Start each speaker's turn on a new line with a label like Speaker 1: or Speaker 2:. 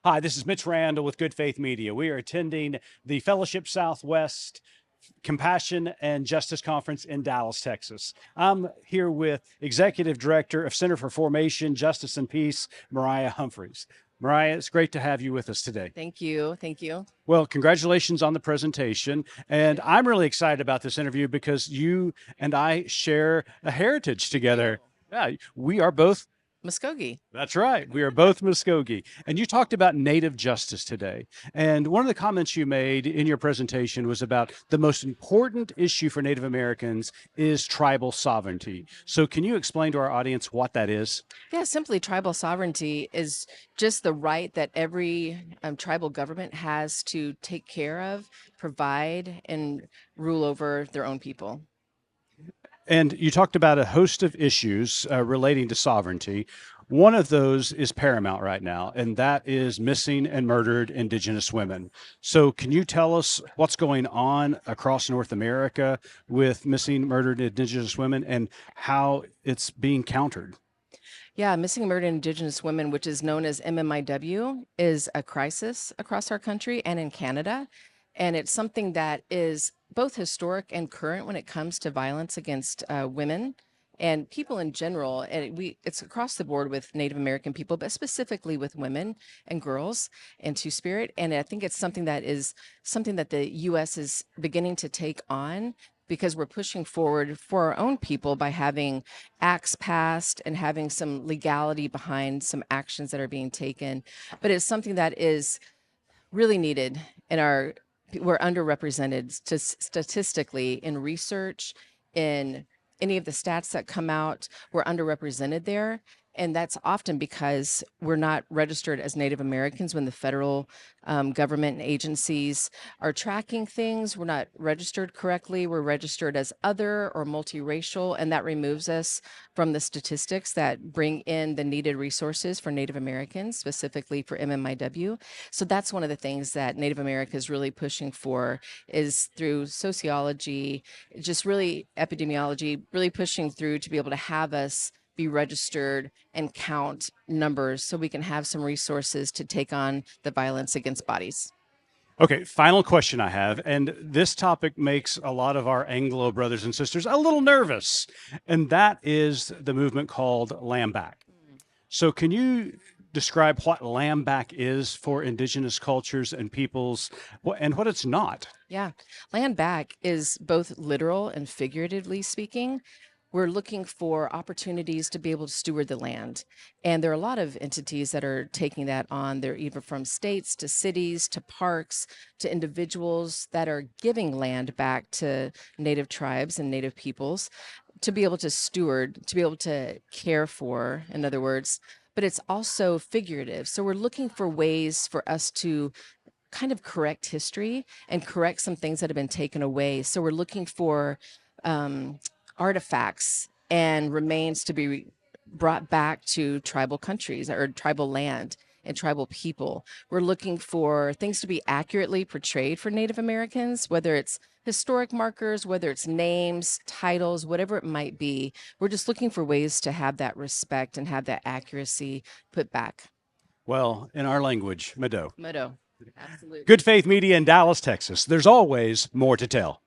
Speaker 1: Hi, this is Mitch Randall with Good Faith Media. We are attending the Fellowship Southwest Compassion and Justice Conference in Dallas, Texas. I'm here with Executive Director of Center for Formation, Justice, and Peace, Mariah Humphries. Mariah, it's great to have you with us today.
Speaker 2: Thank you. Thank you.
Speaker 1: Well, congratulations on the presentation. And I'm really excited about this interview because you and I share a heritage together. Yeah, we are both.
Speaker 2: Muskogee.
Speaker 1: That's right. We are both Muskogee. And you talked about Native justice today. And one of the comments you made in your presentation was about the most important issue for Native Americans is tribal sovereignty. So can you explain to our audience what that is?
Speaker 2: Yeah, simply tribal sovereignty is just the right that every tribal government has to take care of, provide, and rule over their own people.
Speaker 1: And you talked about a host of issues relating to sovereignty. One of those is paramount right now, and that is missing and murdered Indigenous women. So, can you tell us what's going on across North America with missing, murdered Indigenous women and how it's being countered?
Speaker 2: Yeah, missing and murdered Indigenous women, which is known as MMIW, is a crisis across our country and in Canada. And it's something that is both historic and current when it comes to violence against women and people in general. And it's across the board with Native American people, but specifically with women and girls and Two-Spirit. And I think it's something that the U.S. is beginning to take on because we're pushing forward for our own people by having acts passed and having some legality behind some actions that are being taken. But it's something that is really needed in we're underrepresented statistically in research, in any of the stats that come out, we're underrepresented there. And that's often because we're not registered as Native Americans when the federal government and agencies are tracking things. We're not registered correctly. We're registered as other or multiracial, and that removes us from the statistics that bring in the needed resources for Native Americans, specifically for MMIW. So that's one of the things that Native America is really pushing for is through sociology, just really epidemiology, really pushing through to be able to have us be registered and count numbers so we can have some resources to take on the violence against bodies.
Speaker 1: Okay, final question I have, and this topic makes a lot of our Anglo brothers and sisters a little nervous, and that is the movement called Land Back. So, can you describe what Land Back is for Indigenous cultures and peoples and what it's not?
Speaker 2: Yeah, land back is both literal and figuratively speaking. We're looking for opportunities to be able to steward the land. And there are a lot of entities that are taking that on. They're even from states to cities to parks to individuals that are giving land back to Native tribes and Native peoples to be able to steward, to be able to care for, in other words. But it's also figurative. So we're looking for ways for us to kind of correct history and correct some things that have been taken away. So we're looking for artifacts and remains to be brought back to tribal countries or tribal land and tribal people. We're looking for things to be accurately portrayed for Native Americans, whether it's historic markers, whether it's names, titles, whatever it might be. We're just looking for ways to have that respect and have that accuracy put back.
Speaker 1: Well, in our language, Mado.
Speaker 2: Moto. Absolutely.
Speaker 1: Good Faith Media in Dallas, Texas. There's always more to tell.